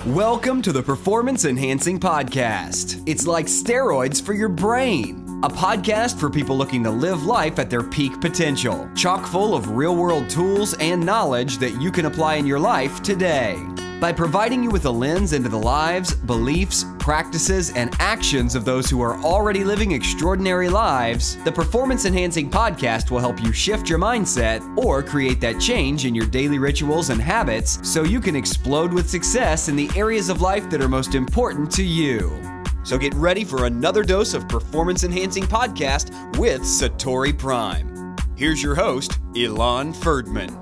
Welcome to the Performance Enhancing Podcast. It's like steroids for your brain. A podcast for people looking to live life at their peak potential. Chock full of real-world tools and knowledge that you can apply in your life today. By providing you with a lens into the lives, beliefs, practices, and actions of those who are already living extraordinary lives, the Performance Enhancing Podcast will help you shift your mindset or create that change in your daily rituals and habits so you can explode with success in the areas of life that are most important to you. So get ready for another dose of Performance Enhancing Podcast with SatoriPrime. Here's your host, Ilan Ferdman.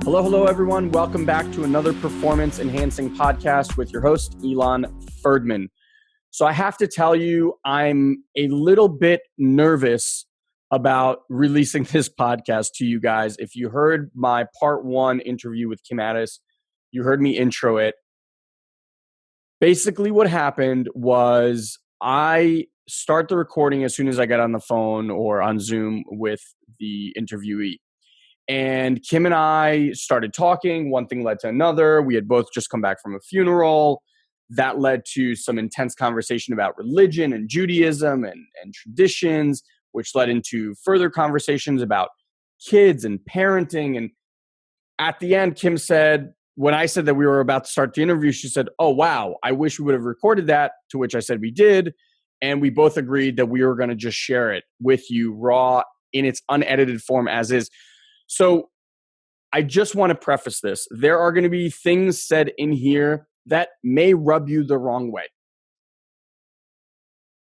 Hello, everyone. Welcome back to another Performance Enhancing Podcast with your host, Ilan Ferdman. So I have to tell you, I'm a little bit nervous about releasing this podcast to you guys. If you heard my part 1 interview with Ades, you heard me intro it. Basically what happened was I start the recording as soon as I get on the phone or on Zoom with the interviewee. And Kim and I started talking. One thing led to another. We had both just come back from a funeral. That led to some intense conversation about religion and Judaism and traditions, which led into further conversations about kids and parenting. And at the end, Kim said, when I said that we were about to start the interview, she said, "Oh, wow, I wish we would have recorded that," to which I said we did. And we both agreed that we were going to just share it with you raw in its unedited form as is. So I just want to preface this. There are going to be things said in here that may rub you the wrong way.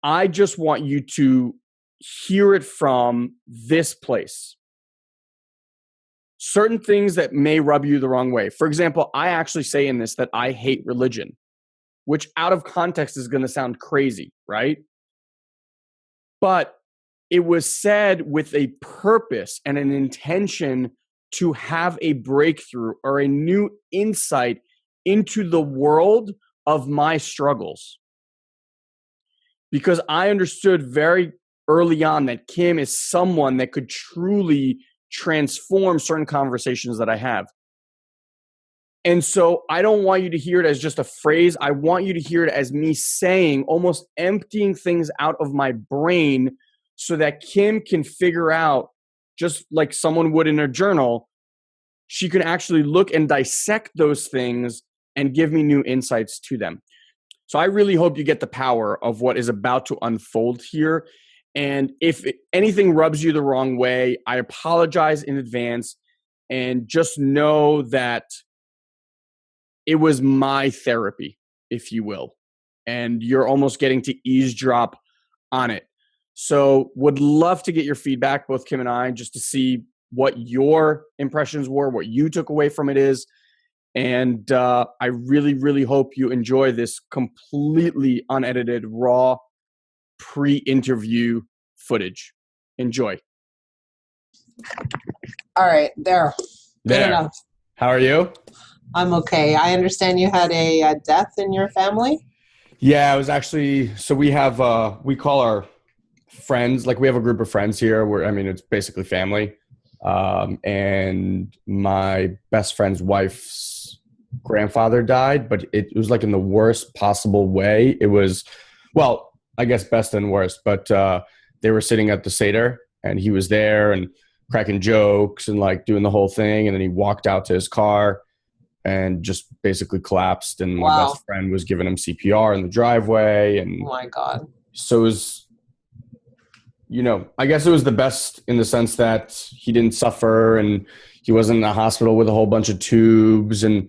I just want you to hear it from this place. Certain things that may rub you the wrong way. For example, I actually say in this that I hate religion, which out of context is going to sound crazy, right? But it was said with a purpose and an intention to have a breakthrough or a new insight into the world of my struggles. Because I understood very early on that Kim is someone that could truly transform certain conversations that I have. And so I don't want you to hear it as just a phrase. I want you to hear it as me saying, almost emptying things out of my brain so that Kim can figure out, just like someone would in a journal, she can actually look and dissect those things and give me new insights to them. So I really hope you get the power of what is about to unfold here. And if anything rubs you the wrong way, I apologize in advance, and just know that it was my therapy, if you will, and you're almost getting to eavesdrop on it. So would love to get your feedback, both Kim and I, just to see what your impressions were, what you took away from it is. And I really, really hope you enjoy this completely unedited, raw, pre-interview footage. Enjoy. All right, there. Good enough. How are you? I'm okay. I understand you had a death in your family? Yeah, it was actually, so we have, we call our friends, like we have a group of friends here where, I mean, it's basically family. And my best friend's wife's grandfather died, but it was like in the worst possible way. It was, well, I guess best and worst, but they were sitting at the Seder and he was there and cracking jokes and like doing the whole thing. And then he walked out to his car and just basically collapsed. And my best friend was giving him CPR in the driveway. And oh my God. So it was, you know, I guess it was the best in the sense that he didn't suffer and he wasn't in the hospital with a whole bunch of tubes. And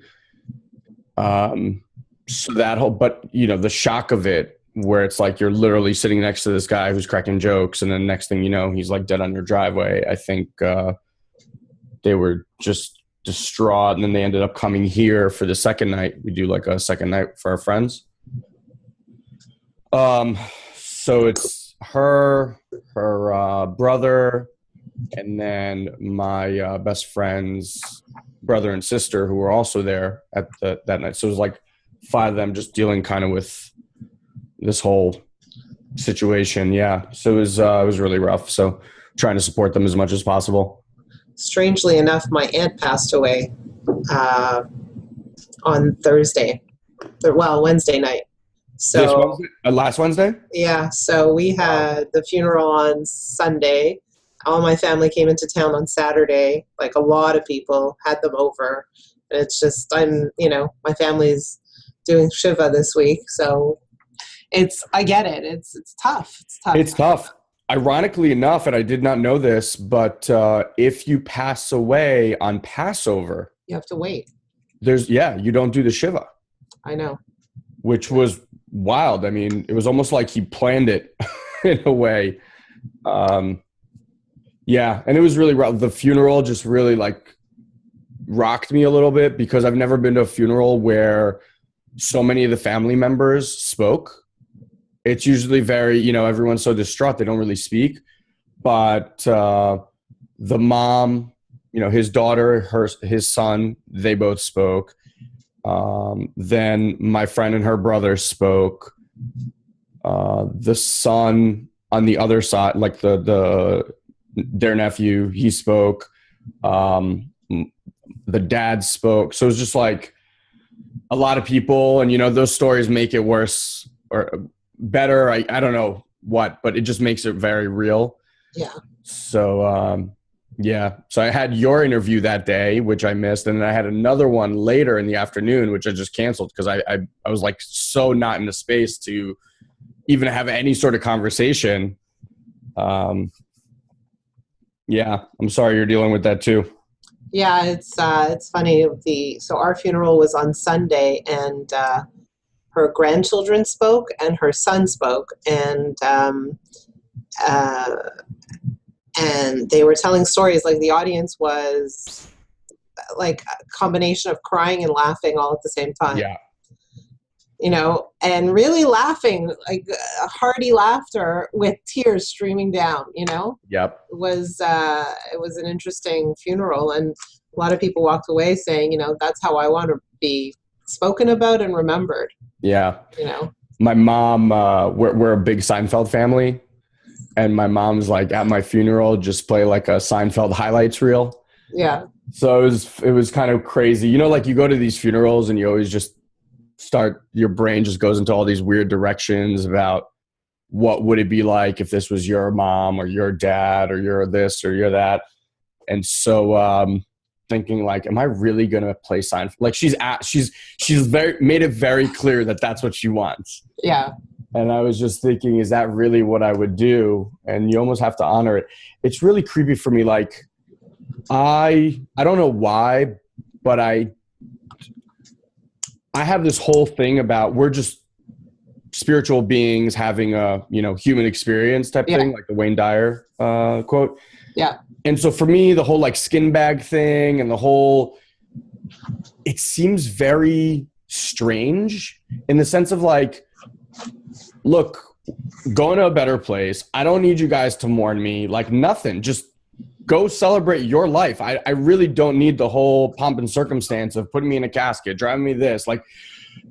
so that whole, but you know, the shock of it, where it's like you're literally sitting next to this guy who's cracking jokes, and then next thing you know, he's like dead on your driveway. I think they were just distraught, and then they ended up coming here for the second night. We do like a second night for our friends. So it's her brother, and then my best friend's brother and sister who were also there at that night. So it was like 5 of them just dealing kind of with this whole situation. Yeah. So it was really rough. So trying to support them as much as possible. Strangely enough, my aunt passed away on Thursday. Wednesday night. So This Wednesday? Last Wednesday? yeah, so we had the funeral on Sunday. All my family came into town on Saturday. Like a lot of people had them over. And it's just, my family's doing Shiva this week. So I get it. It's tough. It's tough. It's tough. Ironically enough, and I did not know this, but if you pass away on Passover, You have to wait. you don't do the Shiva. I know. Which was wild. I mean, it was almost like he planned it in a way. Yeah, and it was really rough. The funeral just really like rocked me a little bit because I've never been to a funeral where so many of the family members spoke. It's usually very, everyone's so distraught they don't really speak. But the mom, his daughter, his son, they both spoke. Then my friend and her brother spoke. The son on the other side, like their nephew, he spoke. The dad spoke. So it was just like a lot of people, and those stories make it worse or better. I don't know what, but it just makes it very real. Yeah. So so I had your interview that day, which I missed, and then I had another one later in the afternoon, which I just canceled because I was like so not in the space to even have any sort of conversation. Yeah, I'm sorry you're dealing with that too. Yeah, it's funny. So our funeral was on Sunday, and her grandchildren spoke, and her son spoke, and they were telling stories. Like the audience was like a combination of crying and laughing all at the same time. Yeah. And really laughing, like hearty laughter with tears streaming down, Yep. It was an interesting funeral, and a lot of people walked away saying, that's how I want to be spoken about and remembered. Yeah. My mom, we're a big Seinfeld family, and my mom's like at my funeral, just play like a Seinfeld highlights reel. Yeah. So it was kind of crazy. Like you go to these funerals and you always just your brain just goes into all these weird directions about what would it be like if this was your mom or your dad or you're this or you're that. And so thinking like, am I really going to play Seinfeld? Like she's made it very clear that that's what she wants. Yeah. And I was just thinking, is that really what I would do? And you almost have to honor it. It's really creepy for me. Like I don't know why, but I have this whole thing about we're just spiritual beings having a, human experience type thing, like the Wayne Dyer quote. Yeah. And so for me, the whole like skin bag thing and it seems very strange in the sense of like, look, going to a better place. I don't need you guys to mourn me, like nothing. Just go celebrate your life. I really don't need the whole pomp and circumstance of putting me in a casket, driving me this. Like,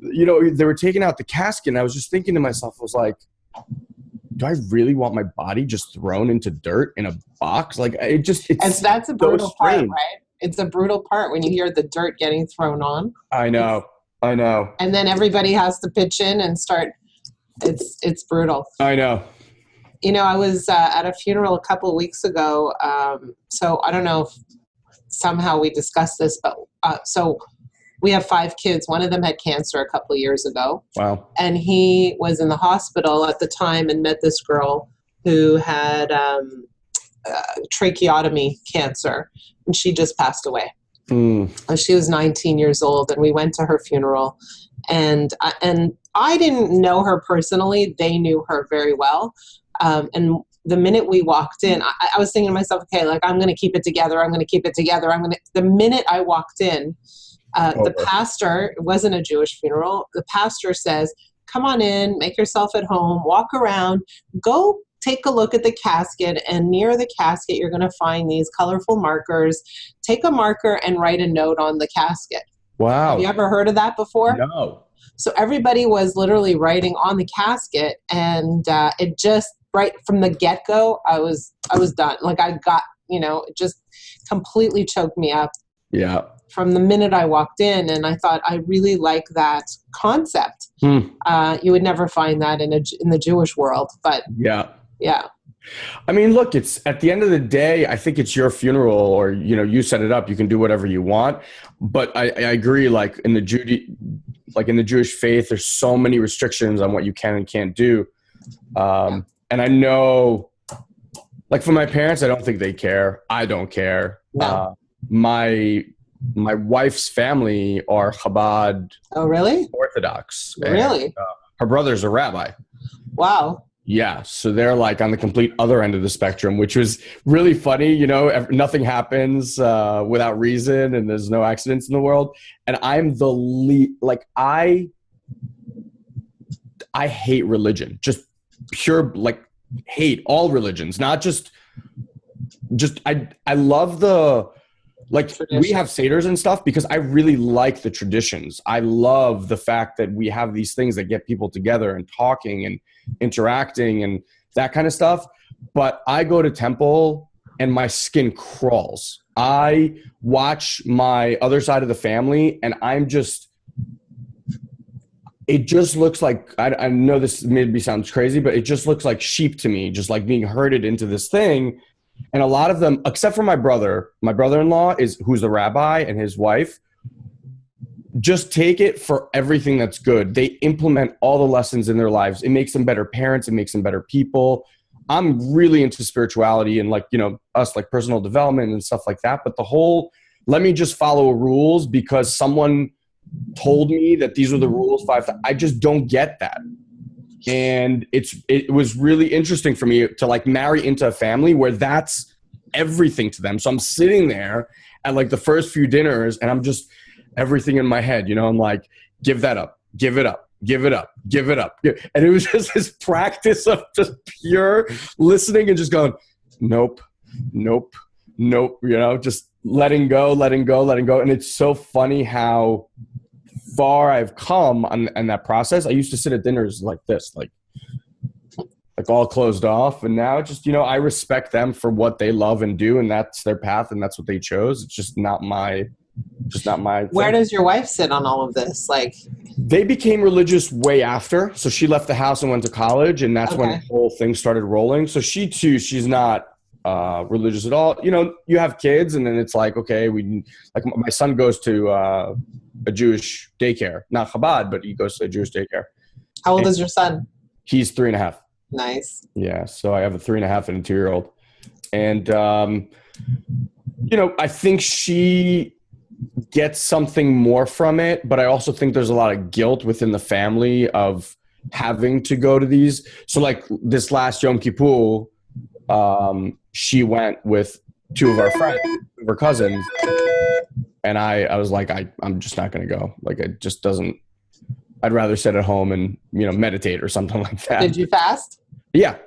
they were taking out the casket, and I was just thinking to myself, I was like, do I really want my body just thrown into dirt in a box? Like, that's a brutal part, right? It's a brutal part when you hear the dirt getting thrown on. I know. And then everybody has to pitch in and start. It's brutal. I know. I was at a funeral a couple of weeks ago. So I don't know if somehow we discussed this, but so we have 5 kids. One of them had cancer a couple of years ago. Wow. And he was in the hospital at the time and met this girl who had tracheotomy cancer, and she just passed away. She was 19 years old, and we went to her funeral. And I didn't know her personally. They knew her very well. And the minute we walked in, I was thinking to myself, okay, like I'm going to keep it together. The minute I walked in, the pastor, it wasn't a Jewish funeral. The pastor says, come on in, make yourself at home, walk around, go take a look at the casket. And near the casket, you're going to find these colorful markers. Take a marker and write a note on the casket. Wow. Have you ever heard of that before? No. So everybody was literally writing on the casket, and it just right from the get-go, I was done. Like I got, it just completely choked me up. Yeah. from the minute I walked in, and I thought, I really like that concept. You would never find that in the Jewish world, but yeah. I mean, look, it's at the end of the day, I think it's your funeral, or, you set it up, you can do whatever you want. But I agree, like in the Jewish faith, there's so many restrictions on what you can and can't do. And I know, like for my parents, I don't think they care. I don't care. No. My wife's family are Chabad. Oh, really? Orthodox. Really? And, her brother's a rabbi. Wow. Yeah. So they're like on the complete other end of the spectrum, which was really funny. Nothing happens without reason, and there's no accidents in the world. And I'm the like, I hate religion, just pure, like, hate all religions, not just I love the, like, tradition. We have Seders and stuff because I really like the traditions. I love the fact that we have these things that get people together and talking and interacting and that kind of stuff. But I go to temple and my skin crawls. I watch my other side of the family and it just looks like, I know this maybe sounds crazy, but it just looks like sheep to me, just like being herded into this thing. And a lot of them, except for my brother-in-law who's the rabbi, and his wife, just take it for everything that's good. They implement all the lessons in their lives. It makes them better parents. It makes them better people. I'm really into spirituality and, like, us, like, personal development and stuff like that. But the whole, let me just follow rules because someone told me that these were the rules, I just don't get that. And it was really interesting for me to, like, marry into a family where that's everything to them. So I'm sitting there at, like, the first few dinners and I'm just everything in my head, I'm like, give that up, give it up, give it up, give it up. And it was just this practice of just pure listening and just going, nope, nope, nope, just letting go. And it's so funny how far I've come on that process. I used to sit at dinners like this, like all closed off. And now just, I respect them for what they love and do. And that's their path and that's what they chose. It's just not my Where does your wife sit on all of this? Like, they became religious way after. So she left the house and went to college, and that's when the whole thing started rolling. So she too, she's not religious at all. You have kids and then it's like, okay, my son goes to a Jewish daycare, not Chabad, but he goes to a Jewish daycare. How old is your son? He's 3.5. Nice. Yeah. So I have a 3.5 and a 2-year-old. And, I think she gets something more from it, but I also think there's a lot of guilt within the family of having to go to these. So, like, this last Yom Kippur, she went with 2 of our friends, 2 of her cousins, and I was like, I'm just not going to go. Like, it just doesn't. I'd rather sit at home and meditate or something like that. Did you fast? Yeah.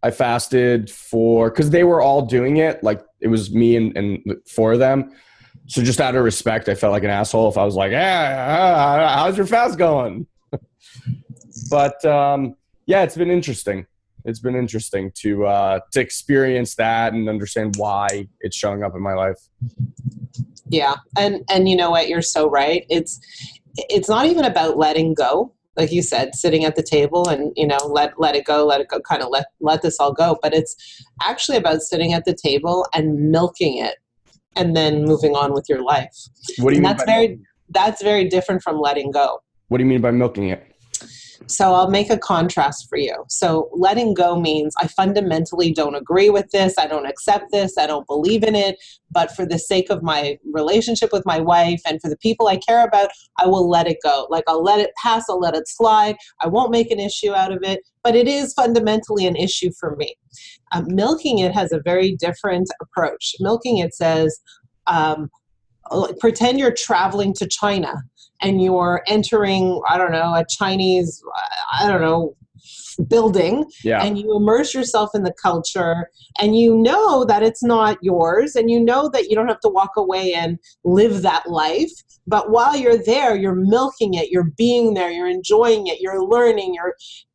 I fasted because they were all doing it. Like, it was me and 4 of them. So just out of respect, I felt like an asshole if I was like, how's your fast going? But it's been interesting. It's been interesting to experience that and understand why it's showing up in my life. Yeah. And you know what? You're so right. It's not even about letting go. Like you said, sitting at the table and, let it go, kind of let this all go. But it's actually about sitting at the table and milking it and then moving on with your life. What do you mean? That's very different from letting go. What do you mean by milking it? So I'll make a contrast for you. So letting go means I fundamentally don't agree with this. I don't accept this. I don't believe in it. But for the sake of my relationship with my wife and for the people I care about, I will let it go. Like, I'll let it pass. I'll let it slide. I won't make an issue out of it. But it is fundamentally an issue for me. Milking it has a very different approach. Milking it says, pretend you're traveling to China and you're entering, a Chinese, building, and you immerse yourself in the culture, and you know that it's not yours, and you know that you don't have to walk away and live that life. But while you're there, you're milking it, you're being there, you're enjoying it, you're learning,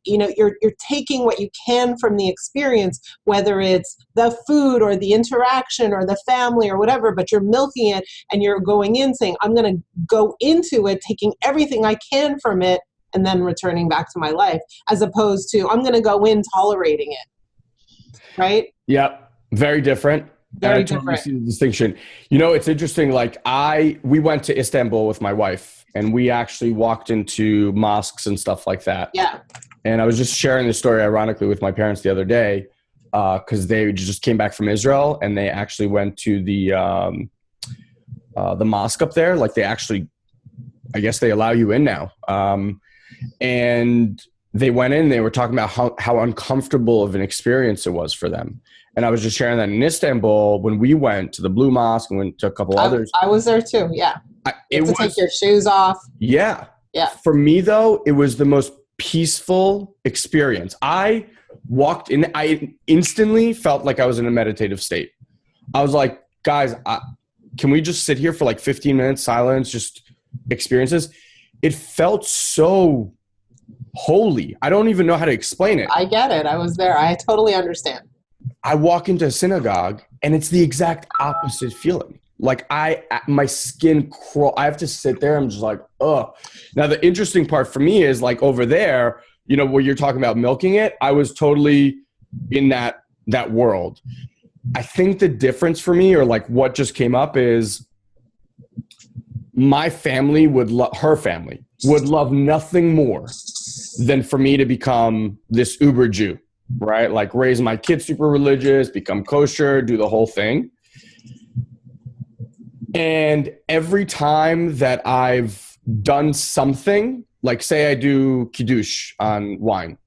you're taking what you can from the experience, whether it's the food or the interaction or the family or whatever, but you're milking it, and you're going in saying, I'm going to go into it, taking everything I can from it, and then returning back to my life, as opposed to I'm going to go in tolerating it. Right? Yep. Very different. Very different. different. See the distinction. It's interesting. Like we went to Istanbul with my wife, and we actually walked into mosques and stuff like that. Yeah. And I was just sharing this story, ironically, with my parents the other day, because they just came back from Israel, and they actually went to the mosque up there. Like they actually, I guess they allow you in now. And they went in, they were talking about how uncomfortable of an experience it was for them. And I was just sharing that in Istanbul, when we went to the Blue Mosque and went to a couple others. I was there too, yeah. Take your shoes off. Yeah. Yeah. For me, though, it was the most peaceful experience. I walked in, I instantly felt like I was in a meditative state. I was like, guys, can we just sit here for like 15 minutes, silence, just experiences? It felt so holy. I don't even know how to explain it. I get it. I was there. I totally understand. I walk into a synagogue, and it's the exact opposite feeling. Like my skin crawl. I have to sit there. I'm just like, ugh. Now, the interesting part for me is like over there, where you're talking about milking it, I was totally in that world. I think the difference for me, or like what just came up, is my family her family would love nothing more than for me to become this Uber Jew, right? Like raise my kids super religious, become kosher, do the whole thing. And every time that I've done something, like say I do kiddush on wine,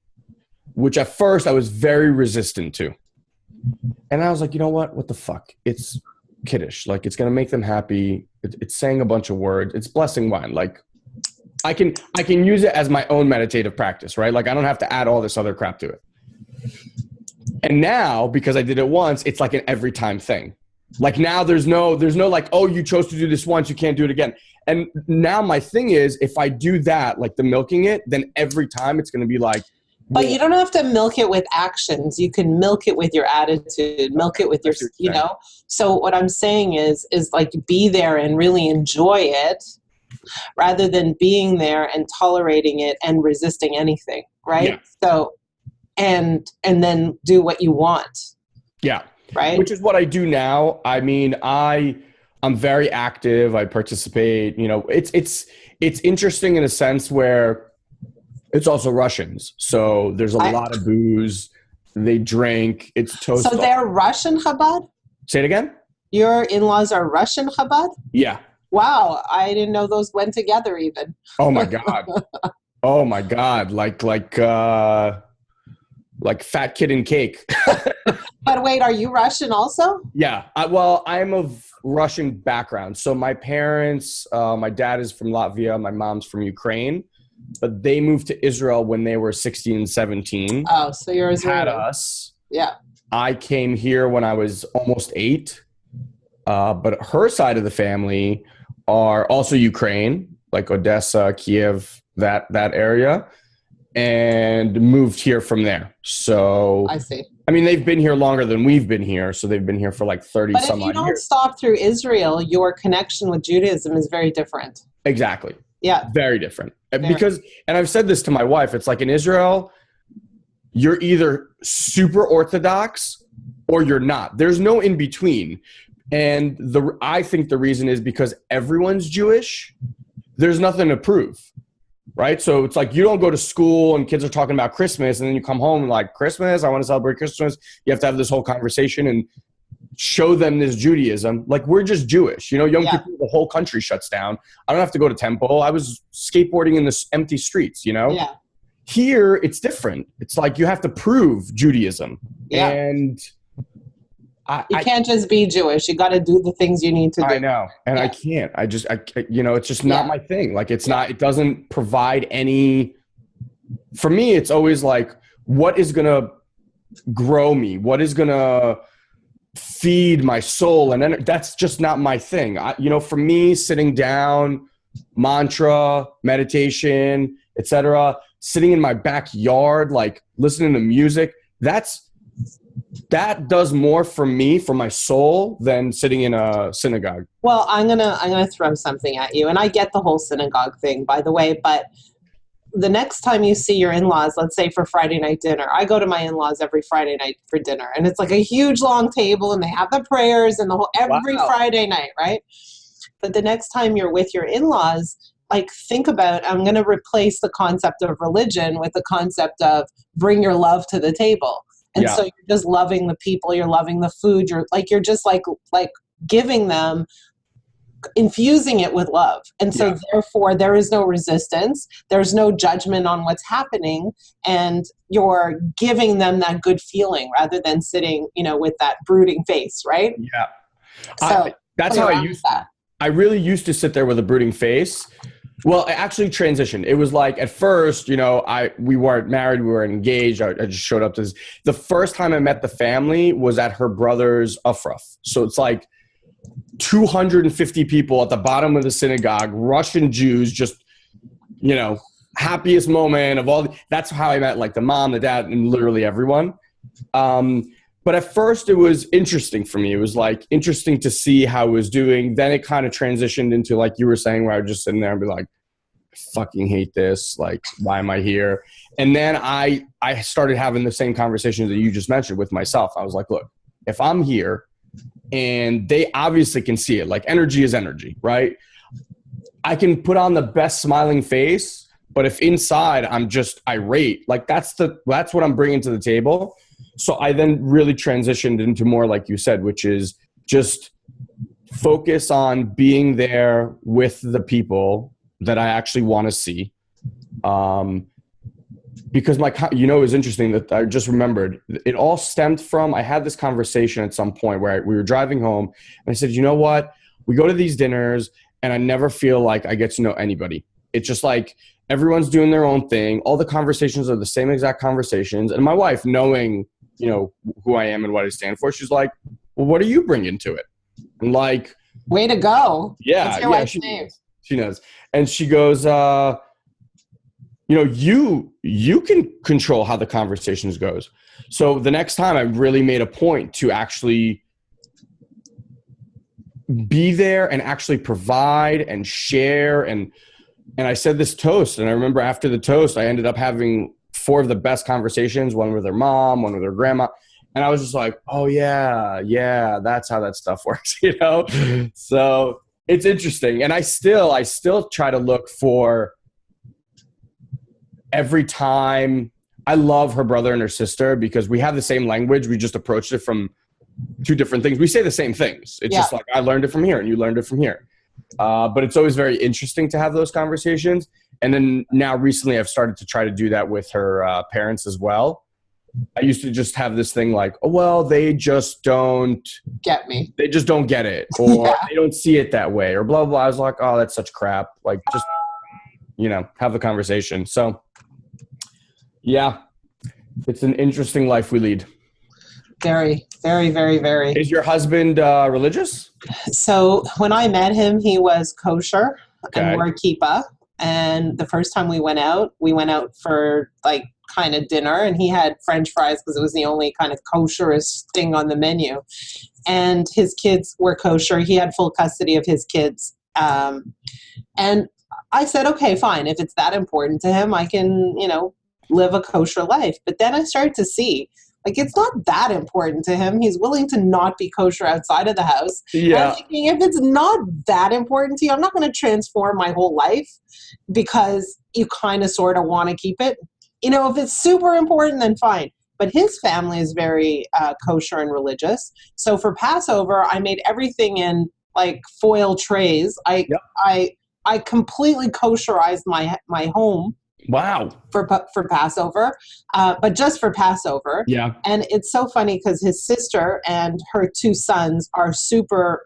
which at first I was very resistant to. And I was like, you know what the fuck? It's kiddush. Like it's going to make them happy. It's saying a bunch of words. It's blessing wine. Like I can use it as my own meditative practice, right? Like I don't have to add all this other crap to it. And now, because I did it once, it's like an every time thing. Like now there's no like, oh, you chose to do this once, you can't do it again. And now my thing is, if I do that, like the milking it, then every time it's going to be like. But you don't have to milk it with actions. You can milk it with your attitude, milk it with your, So what I'm saying is like be there and really enjoy it, rather than being there and tolerating it and resisting anything, right? Yeah. So, and then do what you want. Yeah. Right. Which is what I do now. I mean, I'm very active. I participate. It's interesting in a sense where it's also Russians. So there's a lot of booze. They drink. It's toast. So they're Russian Chabad? Say it again? Your in-laws are Russian Chabad? Yeah. Wow. I didn't know those went together even. Oh my God. Oh my God. Like fat kid and cake. But wait, are you Russian also? Yeah. I'm of Russian background. So my parents, my dad is from Latvia. My mom's from Ukraine. But they moved to Israel when they were 16, 17. Oh, so you're Israeli. Had us. Yeah. I came here when I was almost 8. But her side of the family are also Ukraine, like Odessa, Kiev, that area, and moved here from there. So I see. I mean, they've been here longer than we've been here. So they've been here for like 30 some odd years. But if you don't stop through Israel, your connection with Judaism is very different. Exactly. Yeah. Very different. Because, and I've said this to my wife, it's like in Israel, you're either super Orthodox or you're not. There's no in between. And I think the reason is because everyone's Jewish. There's nothing to prove. Right? So it's like you don't go to school and kids are talking about Christmas and then you come home and like, Christmas, I want to celebrate Christmas. You have to have this whole conversation and show them this Judaism. Like we're just Jewish. Yom Kippur, the whole country shuts down. I don't have to go to temple. I was skateboarding in the empty streets, Yeah. Here, it's different. It's like you have to prove Judaism. Yeah. And you can't just be Jewish. You got to do the things you need to do. I know. And I can't. It's just not my thing. Like it's not, it doesn't provide any for me, it's always like, what is going to grow me? What is going to feed my soul? And then that's just not my thing. For me, sitting down, mantra, meditation, etc., sitting in my backyard, like listening to music, that does more for me, for my soul, than sitting in a synagogue. Well, I'm gonna throw something at you, and I get the whole synagogue thing, by the way, but the next time you see your in-laws, let's say for Friday night dinner, I go to my in-laws every Friday night for dinner, and it's like a huge long table, and they have the prayers and the whole every Friday night, right? But the next time you're with your in-laws, like, think about, I'm going to replace the concept of religion with the concept of bring your love to the table. And so you're just loving the people, you're loving the food, you're just like giving them, infusing it with love. And so therefore there is no resistance, there's no judgment on what's happening, and you're giving them that good feeling rather than sitting, with that brooding face, right? Yeah. So that's how I really used to sit there with a brooding face. Well, I actually transitioned. It was like, at first, we weren't married, we were engaged. I just showed up to this. The first time I met the family was at her brother's Ufraf. So it's like 250 people at the bottom of the synagogue, Russian Jews, just, happiest moment of all. That's how I met, like, the mom, the dad, and literally everyone. But at first it was interesting for me. It was like interesting to see how it was doing. Then it kind of transitioned into, like you were saying, where I would just sit there and be like, I fucking hate this. Like, why am I here? And then I started having the same conversations that you just mentioned with myself. I was like, look, if I'm here and they obviously can see it, like, energy is energy, right? I can put on the best smiling face, but if inside I'm just irate, like, that's what I'm bringing to the table. So I then really transitioned into more, like you said, which is just focus on being there with the people that I actually want to see. Because it was interesting that I just remembered, it all stemmed from, I had this conversation at some point where we were driving home and I said, you know what? We go to these dinners and I never feel like I get to know anybody. It's just like everyone's doing their own thing. All the conversations are the same exact conversations. And my wife, knowing, who I am and what I stand for, she's like, well, what are you bringing to it? And like, way to go. Yeah. What's your wife's name? She knows. And she goes, you can control how the conversations goes. So the next time I really made a point to actually be there and actually provide and share. And I said this toast, and I remember after the toast, I ended up having 4 of the best conversations, one with her mom, one with her grandma. And I was just like, oh yeah, that's how that stuff works, So it's interesting. And I still try to look for, every time, I love her brother and her sister because we have the same language. We just approached it from 2 different things. We say the same things. It's just like, I learned it from here and you learned it from here. But it's always very interesting to have those conversations. And then now recently I've started to try to do that with her parents as well. I used to just have this thing like, oh, well, they just don't get me. They just don't get it, or they don't see it that way, or blah, blah, blah. I was like, oh, that's such crap. Like, just, have the conversation. So yeah, it's an interesting life we lead. Very, very, very, very. Is your husband religious? So when I met him, he was kosher and wore a kippah. And the first time we went out for like kind of dinner, and he had French fries because it was the only kind of kosherest thing on the menu. And his kids were kosher. He had full custody of his kids. And I said, okay, fine. If it's that important to him, I can, live a kosher life. But then I started to see, like, it's not that important to him. He's willing to not be kosher outside of the house. Yeah. I'm thinking, if it's not that important to you, I'm not going to transform my whole life because you kind of sort of want to keep it. If it's super important, then fine. But his family is very kosher and religious. So for Passover, I made everything in like foil trays. I completely kosherized my home. Wow. for Passover, but just for Passover. Yeah. And it's so funny because his sister and her two sons are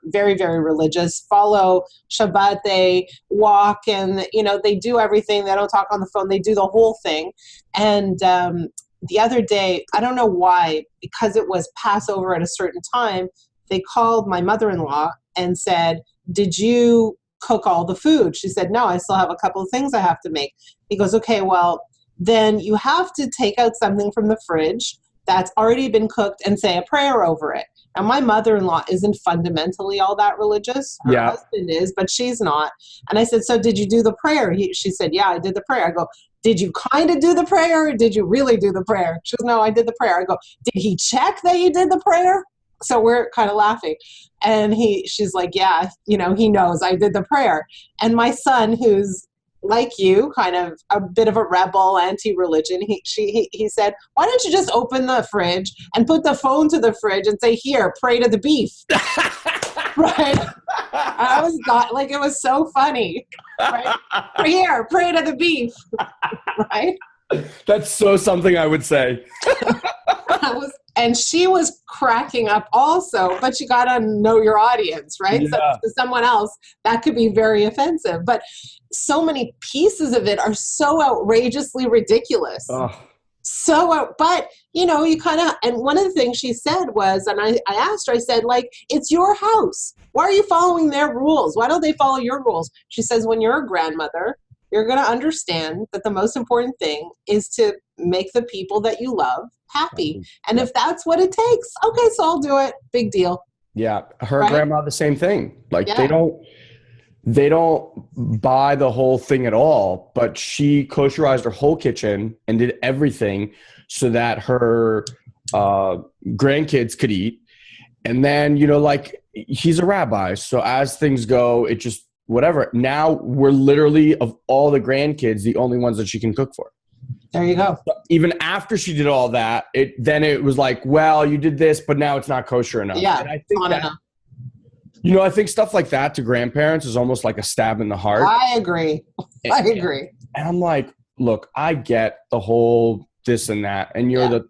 very, very religious, follow Shabbat, they walk and, they do everything. They don't talk on the phone. They do the whole thing. And the other day, I don't know why, because it was Passover at a certain time, they called my mother-in-law and said, did you cook all the food? She said, no, I still have a couple of things I have to make. He goes, okay, well, then you have to take out something from the fridge that's already been cooked and say a prayer over it. Now, my mother-in-law isn't fundamentally all that religious. Her husband is, but she's not. And I said, so did you do the prayer? She said, yeah, I did the prayer. I go, did you kind of do the prayer or did you really do the prayer? She goes, no, I did the prayer. I go, did he check that you did the prayer? So we're kind of laughing. And she's like, yeah, he knows I did the prayer. And my son, who's like you, kind of a bit of a rebel, anti-religion, he said, why don't you just open the fridge and put the phone to the fridge and say, here, pray to the beef. Right? I was not like, it was so funny. Right? Here, pray to the beef. Right? That's so something I would say. And she was cracking up also, but you got to know your audience, right? Yeah. So to someone else, that could be very offensive. But so many pieces of it are so outrageously ridiculous. Oh. But, you kind of, and one of the things she said was, and I asked her, I said, like, it's your house. Why are you following their rules? Why don't they follow your rules? She says, when you're a grandmother, you're going to understand that the most important thing is to make the people that you love happy. And if that's what it takes, okay, so I'll do it. Big deal. Yeah. Her grandma, the same thing. Like they don't buy the whole thing at all, but she kosherized her whole kitchen and did everything so that her grandkids could eat. And then, like he's a rabbi. So as things go, it just, whatever. Now we're literally, of all the grandkids, the only ones that she can cook for. There you go. But even after she did all that, it was like, well, you did this, but now it's not kosher enough. Yeah. And I think I think stuff like that to grandparents is almost like a stab in the heart. I agree. And I'm like, look, I get the whole this and that, and you're the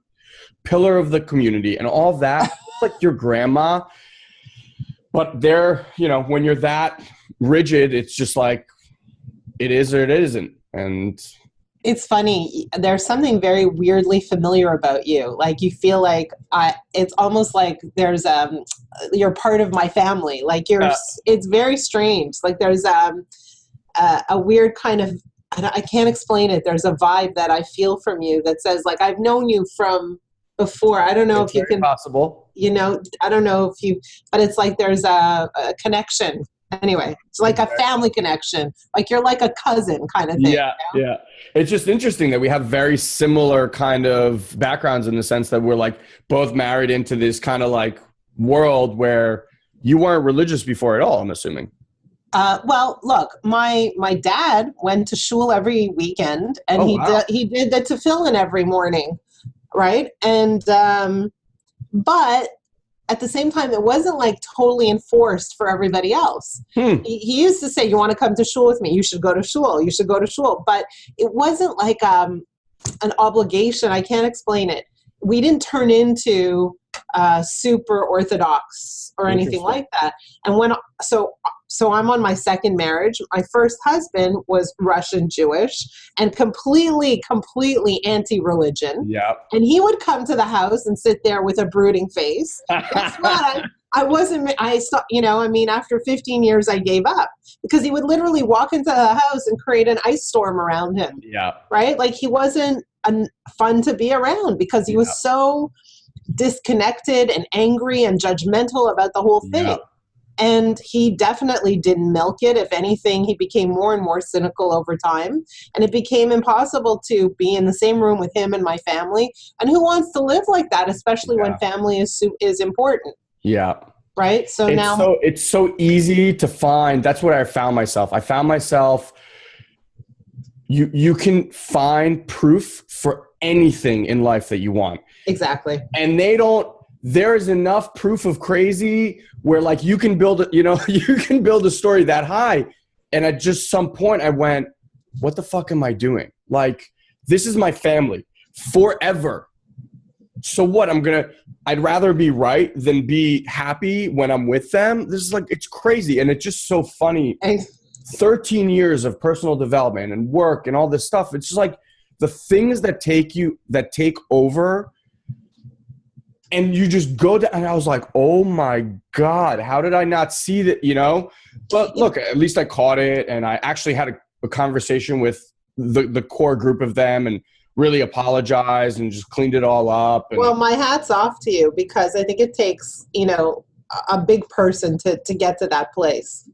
pillar of the community and all that, like your grandma. But when you're that rigid, it's just like it is or it isn't. And it's funny. There's something very weirdly familiar about you. Like you feel like it's almost like there's you're part of my family. Like it's very strange. Like there's a weird kind of, I can't explain it. There's a vibe that I feel from you that says like, I've known you from before. I don't know if you can, possible. I don't know if you, but it's like there's a connection. Anyway, it's like a family connection. Like you're like a cousin kind of thing. Yeah, yeah. It's just interesting that we have very similar kind of backgrounds in the sense that we're like both married into this kind of like world where you weren't religious before at all, I'm assuming. Well, look, my dad went to shul every weekend, and he did the tefillin every morning, right? And but at the same time, it wasn't like totally enforced for everybody else. He used to say, you want to come to shul with me? You should go to shul. You should go to shul. But it wasn't like an obligation. I can't explain it. We didn't turn into super Orthodox or anything like that. And so I'm on my second marriage. My first husband was Russian Jewish and completely anti-religion. Yeah. And he would come to the house and sit there with a brooding face. Guess what? After 15 years, I gave up because he would literally walk into the house and create an ice storm around him. Yeah. Right? Like he wasn't fun to be around because he was so disconnected and angry and judgmental about the whole thing. Yeah. And he definitely didn't milk it. If anything, he became more and more cynical over time. And it became impossible to be in the same room with him and my family. And who wants to live like that, especially when family is important? Yeah. Right? So it's so easy to find. That's what I found myself. I found myself, you can find proof for anything in life that you want. Exactly. And there is enough proof of crazy where like you can build a story that high. And at just some point I went, what the fuck am I doing? Like, this is my family forever. So what? I'd rather be right than be happy when I'm with them. This is like, it's crazy. And it's just so funny. 13 years of personal development and work and all this stuff. It's just like the things that take over, and you just go down. And I was like, oh my God, how did I not see that, you know? But look, at least I caught it. And I actually had a conversation with the core group of them and really apologized and just cleaned it all up. And well, my hat's off to you, because I think it takes, you know, a big person to get to that place.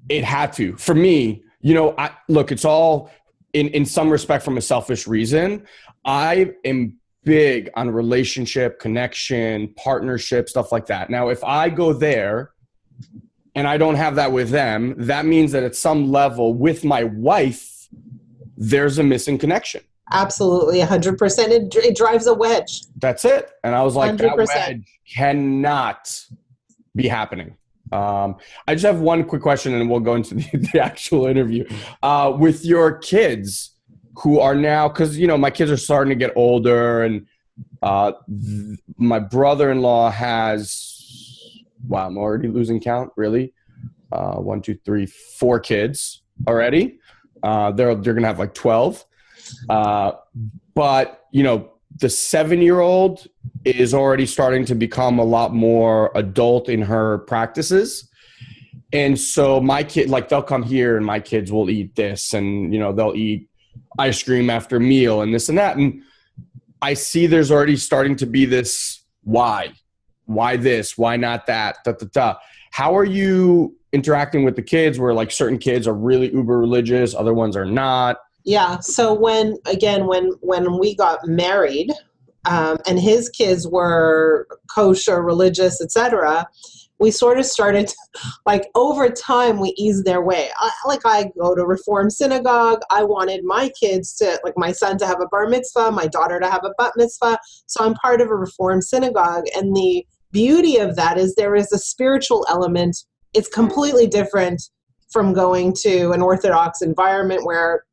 It had to. For me, you know, look, it's all in some respect from a selfish reason. I am big on relationship, connection, partnership, stuff like that. Now, if I go there and I don't have that with them, that means that at some level with my wife, there's a missing connection. Absolutely, 100%. It drives a wedge. That's it. And I was like, 100%. that wedge cannot be happening. I just have one quick question and we'll go into the actual interview. With your kids who are now, because, you know, my kids are starting to get older, and my brother-in-law has, wow, I'm already losing count, really. 1, 2, 3, 4 kids already. They're going to have like 12. But, you know, the 7-year-old is already starting to become a lot more adult in her practices. And so my kid, like, they'll come here and my kids will eat this, and, you know, they'll eat ice cream after meal and this and that. And I see there's already starting to be this, why this, why not that, How are you interacting with the kids where, like, certain kids are really uber religious, other ones are not? Yeah. So when we got married, and his kids were kosher, religious, etc., we sort of started, like, over time, we eased their way. I go to Reform Synagogue. I wanted my kids to, like, my son to have a bar mitzvah, my daughter to have a bat mitzvah. So I'm part of a Reform Synagogue. And the beauty of that is there is a spiritual element. It's completely different from going to an Orthodox environment where,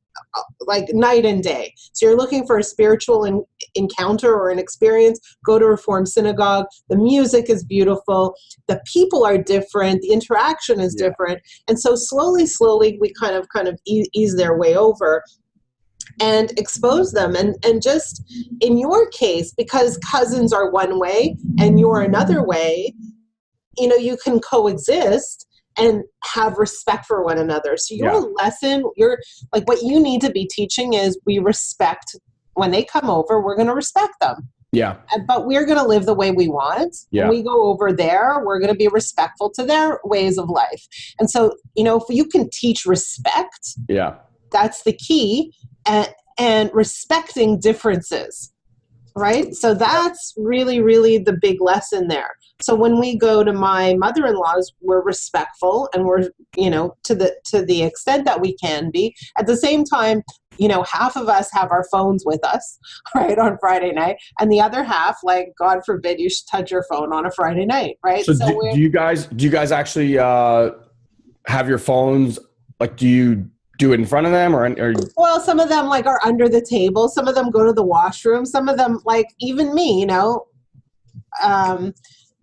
like, night and day. So you're looking for a spiritual encounter or an experience, go to Reform Synagogue. The music is beautiful. The people are different. The interaction is different. And so slowly, we kind of ease their way over and expose them. And just in your case, because cousins are one way and you're another way, you know, you can coexist and have respect for one another. So your lesson, like, what you need to be teaching is, we respect when they come over, we're going to respect them. Yeah. But we're going to live the way we want. Yeah. When we go over there, we're going to be respectful to their ways of life. And so, you know, if you can teach respect, that's the key, and respecting differences, right? So that's really, really the big lesson there. So when we go to my mother-in-law's, we're respectful, and we're, you know, to the extent that we can be. At the same time, you know, half of us have our phones with us, right, on Friday night, and the other half, like, God forbid you should touch your phone on a Friday night, right? So do you guys actually have your phones, like, do you do it in front of them, or well, some of them, like, are under the table, some of them go to the washroom, some of them, like, even me, you know,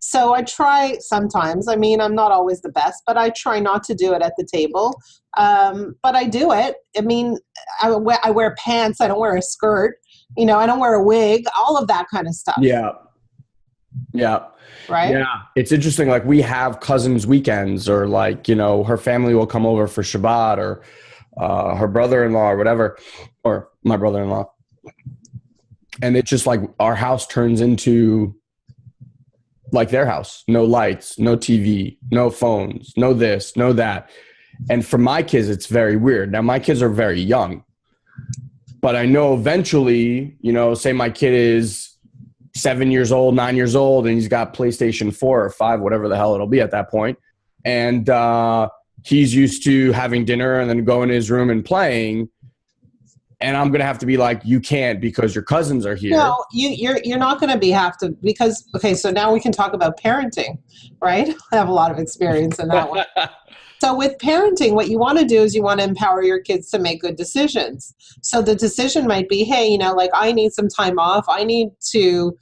so I try sometimes. I mean, I'm not always the best, but I try not to do it at the table. But I do it. I mean, I wear pants. I don't wear a skirt. You know, I don't wear a wig. All of that kind of stuff. Yeah. Yeah. Right? Yeah. It's interesting. Like, we have cousins' weekends, or, like, you know, her family will come over for Shabbat, or her brother-in-law or whatever, or my brother-in-law. And it's just like our house turns into like their house. No lights, no TV, no phones, no this, no that. And for my kids, it's very weird. Now, my kids are very young, but I know eventually, you know, say my kid is 7 years old, 9 years old, and he's got PlayStation 4 or 5, whatever the hell it'll be at that point. And he's used to having dinner and then going to his room and playing. and I'm going to have to be like, you can't because your cousins are here. No, you're not going to have to, because, okay, so now we can talk about parenting, right? I have a lot of experience in that one. So with parenting, what you want to do is you want to empower your kids to make good decisions. So the decision might be, hey, like, I need some time off. I need to,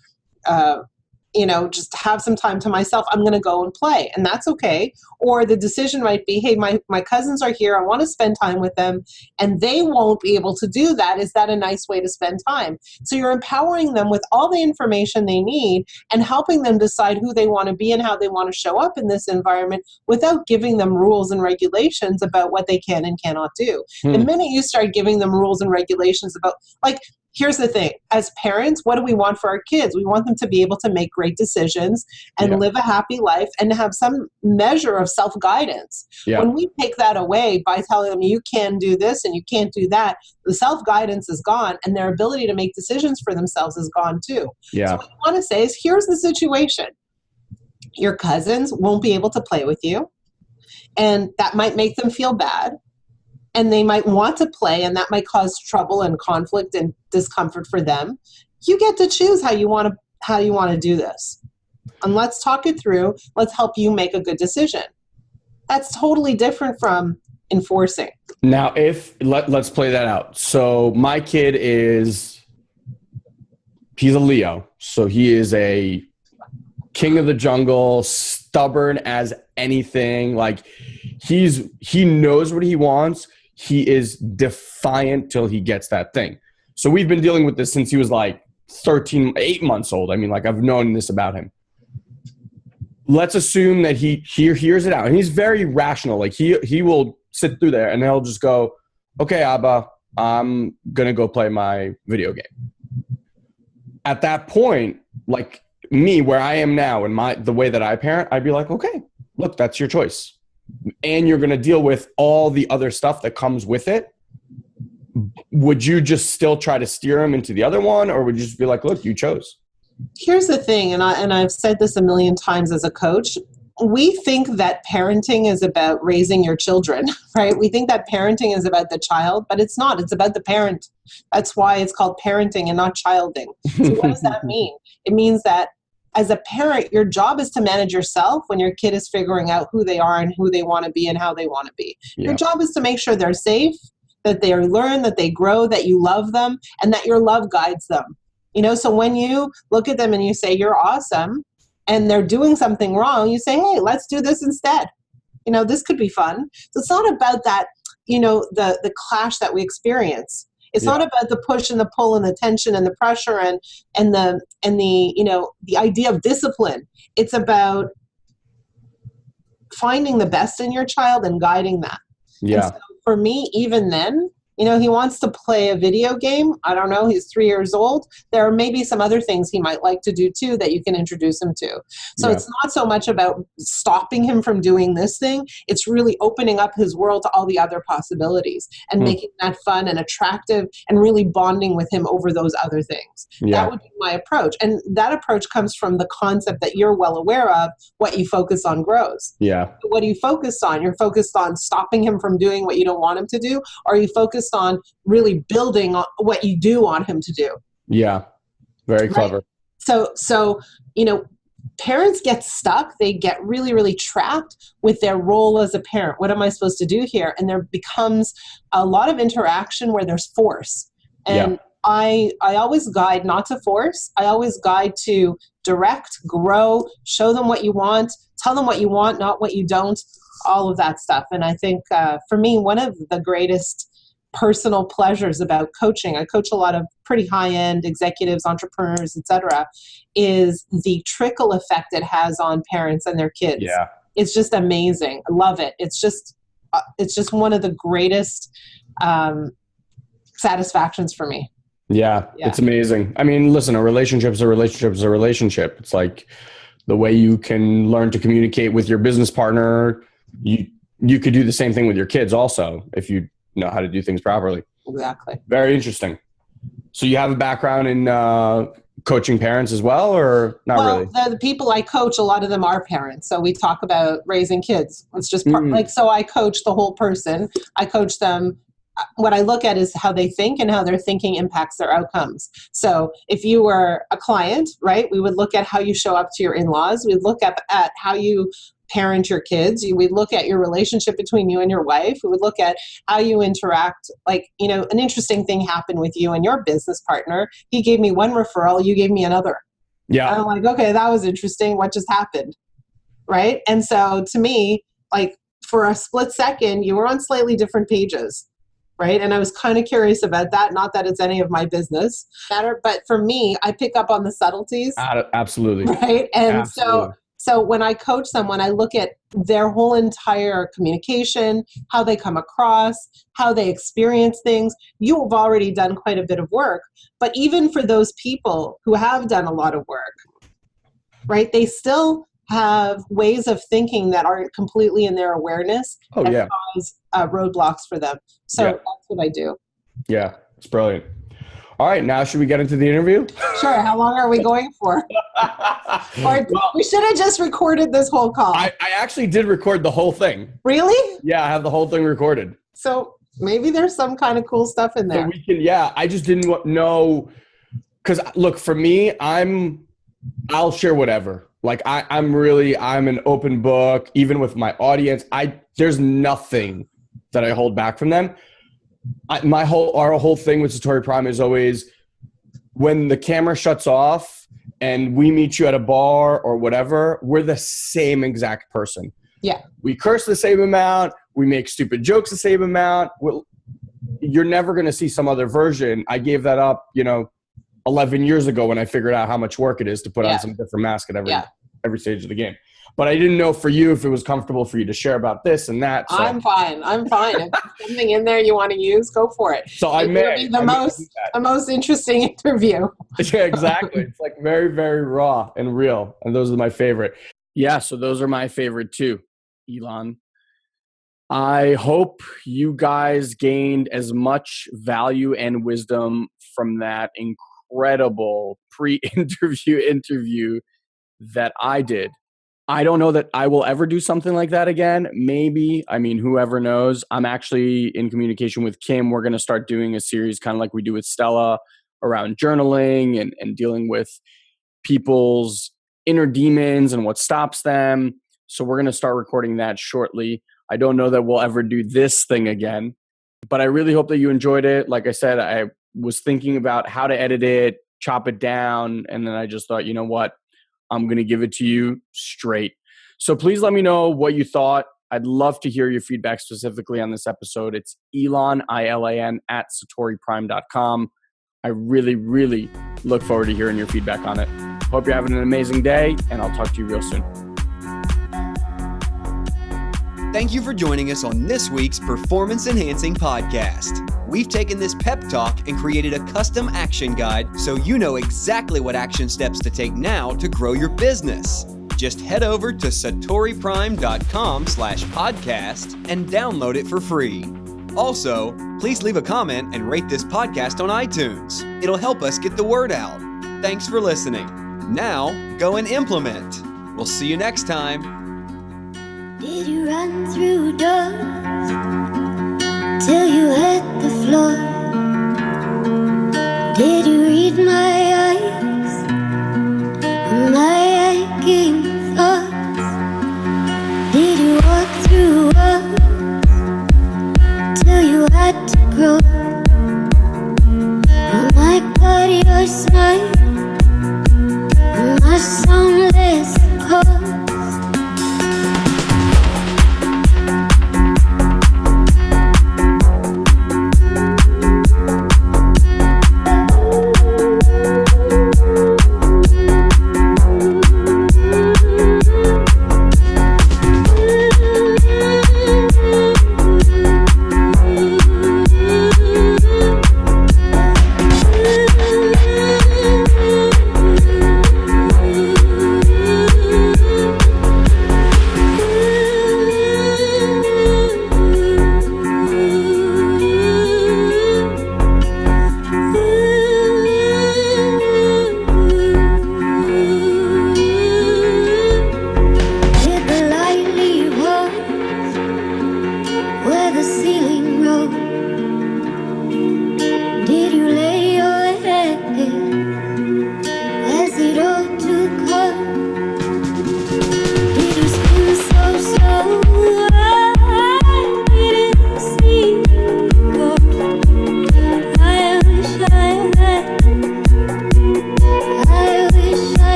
just have some time to myself. I'm going to go and play, and that's okay. Or the decision might be, hey, my cousins are here. I want to spend time with them, and they won't be able to do that. Is that a nice way to spend time? So you're empowering them with all the information they need and helping them decide who they want to be and how they want to show up in this environment without giving them rules and regulations about what they can and cannot do. The minute you start giving them rules and regulations about, like, here's the thing. As parents, what do we want for our kids? We want them to be able to make great decisions and live a happy life and have some measure of self-guidance. Yeah. When we take that away by telling them you can do this and you can't do that, the self-guidance is gone and their ability to make decisions for themselves is gone too. Yeah. So what you want to say is, here's the situation. Your cousins won't be able to play with you, and that might make them feel bad. And they might want to play, and that might cause trouble and conflict and discomfort for them. You get to choose how you want to do this. And let's talk it through. Let's help you make a good decision. That's totally different from enforcing. Now, let's play that out. So my kid he's a Leo. So he is a king of the jungle, stubborn as anything. Like, he knows what he wants. He is defiant till he gets that thing. So we've been dealing with this since he was like 8 months old. I mean, like, I've known this about him. Let's assume that he hears it out. And he's very rational. Like, he will sit through there and he'll just go, okay, Abba, I'm going to go play my video game. At that point, like me, where I am now and the way that I parent, I'd be like, okay, look, that's your choice. And you're going to deal with all the other stuff that comes with it. Would you just still try to steer him into the other one, or would you just be like, look, you chose? Here's the thing, and I've said this a million times as a coach. We think that parenting is about raising your children, right? We think that parenting is about the child, but it's not. It's about the parent. That's why it's called parenting and not childing. So what does that mean? It means that as a parent, your job is to manage yourself when your kid is figuring out who they are and who they want to be and how they want to be. Yeah. Your job is to make sure they're safe, that they learn, that they grow, that you love them, and that your love guides them. So when you look at them and you say, you're awesome, and they're doing something wrong, you say, hey, let's do this instead. This could be fun. So it's not about that, the clash that we experience. It's not about the push and the pull and the tension and the pressure and the the idea of discipline. It's about finding the best in your child and guiding that. Yeah. And so for me, even then, he wants to play a video game. I don't know. He's 3 years old. There are maybe some other things he might like to do too that you can introduce him to. So it's not so much about stopping him from doing this thing. It's really opening up his world to all the other possibilities and making that fun and attractive and really bonding with him over those other things. Yeah. That would be my approach. And that approach comes from the concept that you're well aware of. What you focus on grows. Yeah. What do you focus on? You're focused on stopping him from doing what you don't want him to do, or are you focused on really building on what you do want him to do? Yeah. Very clever. Right? So, parents get stuck. They get really, really trapped with their role as a parent. What am I supposed to do here? And there becomes a lot of interaction where there's force. And I always guide not to force. I always guide to direct, grow, show them what you want, tell them what you want, not what you don't, all of that stuff. And I think for me, one of the greatest personal pleasures about coaching, I coach a lot of pretty high-end executives, entrepreneurs, etc., is the trickle effect it has on parents and their kids. Yeah. It's just amazing. I love it. It's just one of the greatest satisfactions for me. Yeah, it's amazing. I mean, listen, a relationship is a relationship is a relationship. It's like the way you can learn to communicate with your business partner. You could do the same thing with your kids also if you know how to do things properly. Exactly. Very interesting. So you have a background in coaching parents as well, or not really? Well, the people I coach, a lot of them are parents. So we talk about raising kids. It's just so I coach the whole person. I coach them what I look at is how they think, and how their thinking impacts their outcomes. So if you were a client, right, we would look at how you show up to your in-laws. We'd look at how you parent your kids. We'd look at your relationship between you and your wife. We would look at how you interact. Like, an interesting thing happened with you and your business partner. He gave me one referral, you gave me another. Yeah. And I'm like, okay, that was interesting. What just happened? Right? And so to me, like, for a split second, you were on slightly different pages. Right. And I was kind of curious about that. Not that it's any of my business matter, but for me, I pick up on the subtleties. Absolutely. Right. And Absolutely. so when I coach someone, I look at their whole entire communication, how they come across, how they experience things. You have already done quite a bit of work, but even for those people who have done a lot of work, right, they still have ways of thinking that aren't completely in their awareness that cause roadblocks for them. So that's what I do. Yeah, it's brilliant. All right, now should we get into the interview? Sure. How long are we going for? Or we should have just recorded this whole call. I actually did record the whole thing. Really? Yeah, I have the whole thing recorded. So maybe there's some kind of cool stuff in there. So we can, I just didn't know, because look, for me, I'll share whatever. Like I'm an open book, even with my audience. There's nothing that I hold back from them. Our whole thing with SatoriPrime is always, when the camera shuts off and we meet you at a bar or whatever, we're the same exact person. Yeah. We curse the same amount. We make stupid jokes the same amount. You're never going to see some other version. I gave that up, 11 years ago when I figured out how much work it is to put on some different mask at every stage of the game. But I didn't know for you if it was comfortable for you to share about this and that. So. I'm fine. If there's something in there you want to use, go for it. So it'll be the most interesting interview. Yeah, exactly. It's like very, very raw and real. And those are my favorite. Yeah, so those are my favorite too, Ilan. I hope you guys gained as much value and wisdom from that incredible interview that I did. I don't know that I will ever do something like that again. Maybe. I mean, whoever knows. I'm actually in communication with Kim. We're going to start doing a series kind of like we do with Stella around journaling and dealing with people's inner demons and what stops them. So we're going to start recording that shortly. I don't know that we'll ever do this thing again, but I really hope that you enjoyed it. Like I said, I was thinking about how to edit it, chop it down, and then I just thought, you know what? I'm going to give it to you straight. So please let me know what you thought. I'd love to hear your feedback specifically on this episode. It's Ilan, ILAN, @SatoriPrime.com. I really, really look forward to hearing your feedback on it. Hope you're having an amazing day, and I'll talk to you real soon. Thank you for joining us on this week's Performance Enhancing Podcast. We've taken this pep talk and created a custom action guide so you know exactly what action steps to take now to grow your business. Just head over to SatoriPrime.com/podcast and download it for free. Also, please leave a comment and rate this podcast on iTunes. It'll help us get the word out. Thanks for listening. Now, go and implement. We'll see you next time. Did you run through doors till you hit the floor? Did you